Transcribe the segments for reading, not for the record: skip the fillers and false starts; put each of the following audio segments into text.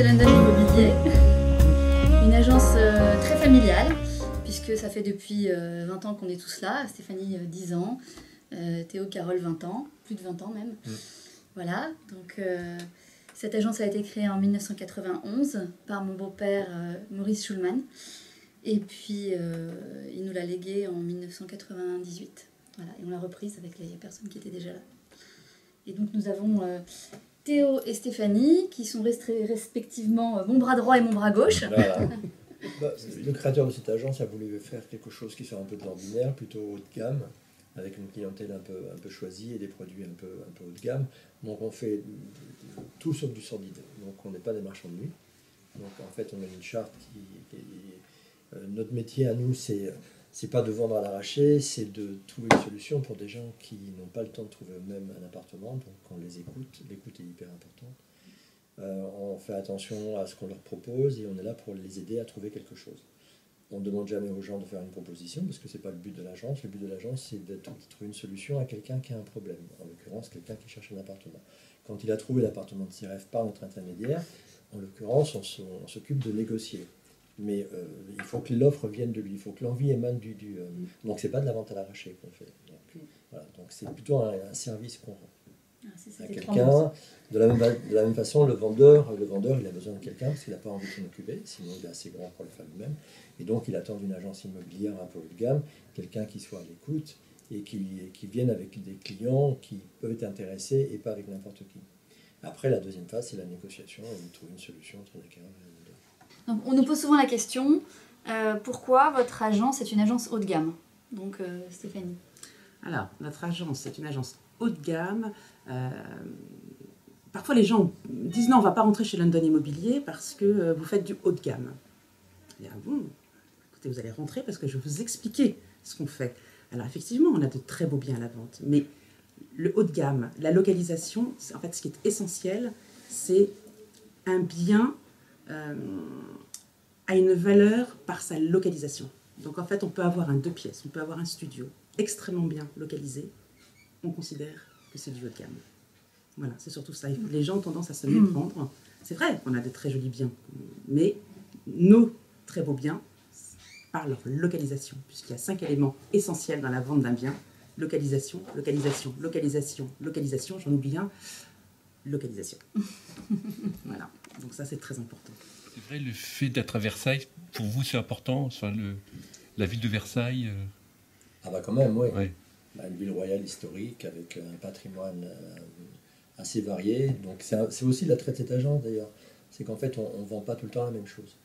chez London Immobilier, une agence très familiale, puisque ça fait depuis 20 ans qu'on est tous là. Stéphanie, 10 ans, Théo, Carole, 20 ans, plus de 20 ans même. Voilà, donc cette agence a été créée en 1991 par mon beau-père Maurice Schulman. Et puis, il nous l'a léguée en 1998. Voilà, et on l'a reprise avec les personnes qui étaient déjà là. Et donc, nous avons Théo et Stéphanie, qui sont respectivement mon bras droit et mon bras gauche. Voilà. Le créateur de cette agence a voulu faire quelque chose qui soit un peu de l'ordinaire, plutôt haut de gamme, avec une clientèle un peu choisie et des produits un peu haut de gamme. Donc, on fait tout sauf du sordide. Donc, on n'est pas des marchands de nuit. Donc, en fait, on a une charte notre métier à nous, c'est pas de vendre à l'arraché, c'est de trouver une solution pour des gens qui n'ont pas le temps de trouver eux-mêmes un appartement. Donc on les écoute, l'écoute est hyper importante. On fait attention à ce qu'on leur propose et on est là pour les aider à trouver quelque chose. On ne demande jamais aux gens de faire une proposition parce que c'est pas le but de l'agence. Le but de l'agence, c'est de trouver une solution à quelqu'un qui a un problème. En l'occurrence, quelqu'un qui cherche un appartement. Quand il a trouvé l'appartement de ses rêves par notre intermédiaire, en l'occurrence, on s'occupe de négocier. Mais il faut que l'offre vienne de lui, il faut que l'envie émane donc c'est pas de la vente à l'arraché qu'on fait. Donc c'est plutôt un service qu'on rend à quelqu'un. De la même façon, le vendeur il a besoin de quelqu'un parce qu'il n'a pas envie de s'en occuper, sinon il est assez grand pour le faire lui-même. Et donc il attend d'une agence immobilière un peu haut de gamme, quelqu'un qui soit à l'écoute et qui vienne avec des clients qui peuvent être intéressés et pas avec n'importe qui. Après, la deuxième phase, c'est la négociation et de trouver une solution entre les clients et les vendeurs. Donc, on nous pose souvent la question, pourquoi votre agence est une agence haut de gamme? Donc Stéphanie. Alors, notre agence est une agence haut de gamme. Parfois, les gens disent non, on ne va pas rentrer chez London Immobilier parce que vous faites du haut de gamme. Et bon, écoutez, vous allez rentrer parce que je vais vous expliquer ce qu'on fait. Alors, effectivement, on a de très beaux biens à la vente, mais le haut de gamme, la localisation, en fait, ce qui est essentiel, c'est un bien a une valeur par sa localisation. Donc en fait, on peut avoir un 2 pièces, on peut avoir un studio extrêmement bien localisé, on considère que c'est du haut de gamme. Voilà, c'est surtout ça. Les gens ont tendance à se méprendre. C'est vrai qu'on a de très jolis biens, mais nos très beaux biens, par leur localisation, puisqu'il y a 5 éléments essentiels dans la vente d'un bien: localisation, localisation, localisation, localisation, j'en oublie un, localisation. Voilà, donc ça c'est très important. C'est vrai, le fait d'être à Versailles, pour vous c'est important, enfin, la ville de Versailles Ah bah quand même, oui. Ouais. Une ville royale historique avec un patrimoine assez varié. Donc c'est aussi l'attrait de cette agence d'ailleurs. C'est qu'en fait on ne vend pas tout le temps la même chose.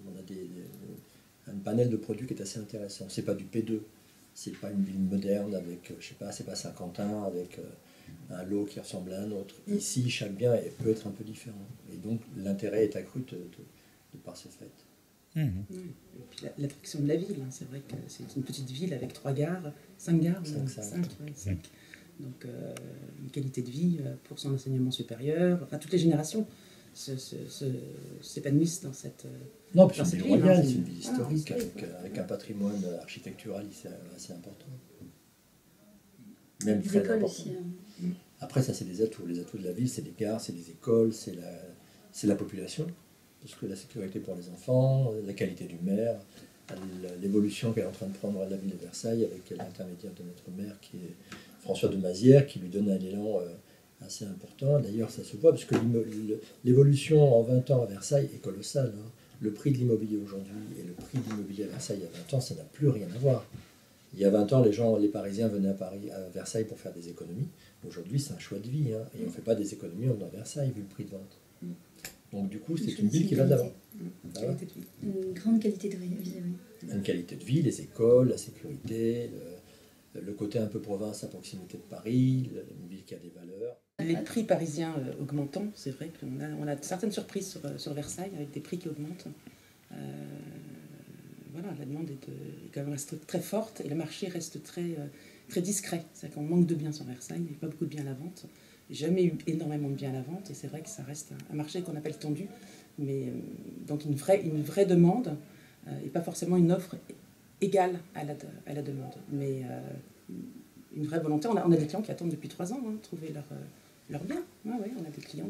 On a un panel de produits qui est assez intéressant. C'est pas du P2, c'est pas une ville moderne avec, je sais pas, c'est pas Saint-Quentin avec un lot qui ressemble à un autre. Ici, chaque bien peut être un peu différent. Et donc, l'intérêt est accru de par ce fait. Et puis l'attraction de la ville, hein. C'est vrai que c'est une petite ville avec 3 gares, 5 gares, 5. Donc, une qualité de vie pour son enseignement supérieur. Enfin, toutes les générations s'épanouissent dans cette Non, puis c'est une ville royale, hein. c'est une ville historique avec un patrimoine architectural assez important. Même très important. Aussi, hein. Après, ça, c'est des atouts. Les atouts de la ville, c'est les gares, c'est les écoles, c'est la population. Parce que la sécurité pour les enfants, la qualité du maire, l'évolution qu'elle est en train de prendre la ville de Versailles avec l'intermédiaire de notre maire, qui est François de Mazières, qui lui donne un élan assez important. D'ailleurs, ça se voit, parce que l'évolution en 20 ans à Versailles est colossale. Hein. Le prix de l'immobilier aujourd'hui et le prix de l'immobilier à Versailles il y a 20 ans, ça n'a plus rien à voir. Il y a 20 ans, les Parisiens venaient à Versailles pour faire des économies. Aujourd'hui, c'est un choix de vie. Hein, et on ne fait pas des économies en venant à Versailles, vu le prix de vente. Donc du coup, c'est une ville qui va de l'avant. Une grande qualité de vie. Oui. Une qualité de vie, les écoles, la sécurité, le côté un peu province à proximité de Paris, une ville qui a des valeurs. Les prix parisiens augmentant, c'est vrai qu'on a certaines surprises sur Versailles avec des prix qui augmentent. Voilà, la demande est quand même reste très forte et le marché reste très discret. C'est-à-dire qu'on manque de biens sur Versailles, il n'y a pas beaucoup de biens à la vente. Jamais eu énormément de biens à la vente et c'est vrai que ça reste un marché qu'on appelle tendu, mais donc une vraie demande et pas forcément une offre égale à la demande, mais une vraie volonté. On a des clients qui attendent depuis 3 ans trouver leur bien. Ouais, on a des clients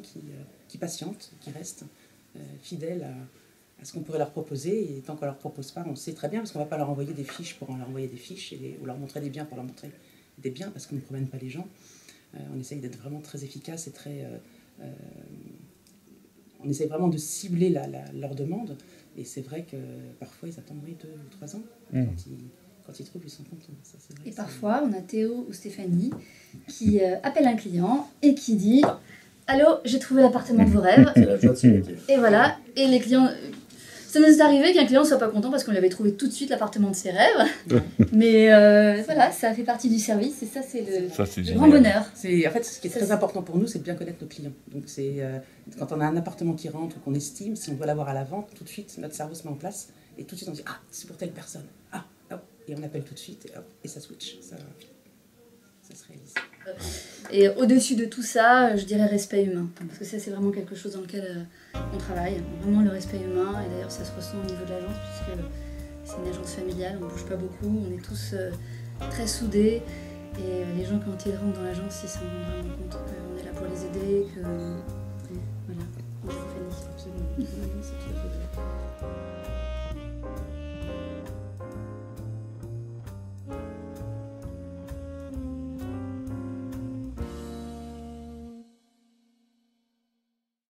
qui patientent, qui restent fidèles à ce qu'on pourrait leur proposer. Et tant qu'on ne leur propose pas, on sait très bien, parce qu'on ne va pas leur envoyer des fiches pour leur envoyer des fiches, ou leur montrer des biens pour leur montrer des biens, parce qu'on ne promène pas les gens. On essaye d'être vraiment très efficace et très... on essaye vraiment de cibler leur demande. Et c'est vrai que parfois, ils attendent 2 ou 3 ans. Quand ils trouvent, ils sont contents. Ça, c'est vrai, et parfois, on a Théo ou Stéphanie qui appelle un client et qui dit « Allô, j'ai trouvé l'appartement de vos rêves. » C'est la joie de ce métier. Et voilà, et les clients... Ça nous est arrivé qu'un client ne soit pas content parce qu'on lui avait trouvé tout de suite l'appartement de ses rêves. Mais voilà, ça fait partie du service et ça, c'est le grand bonheur. En fait, ce qui est très important pour nous, c'est de bien connaître nos clients. Donc, quand on a un appartement qui rentre ou qu'on estime, si on doit l'avoir à la vente, tout de suite, notre cerveau se met en place et tout de suite, on dit « Ah, c'est pour telle personne. Ah, hop. » Et on appelle tout de suite et ça switch. Ça se réalise. Et au-dessus de tout ça, je dirais respect humain. Parce que ça, c'est vraiment quelque chose dans lequel on travaille. Vraiment le respect humain. Et d'ailleurs, ça se ressent au niveau de l'agence, puisque c'est une agence familiale, on ne bouge pas beaucoup, on est tous très soudés. Et les gens, quand ils rentrent dans l'agence, ils s'en rendent vraiment compte qu'on est là pour les aider, que... Voilà, on Stéphanie. Absolument. C'est tout à fait vrai.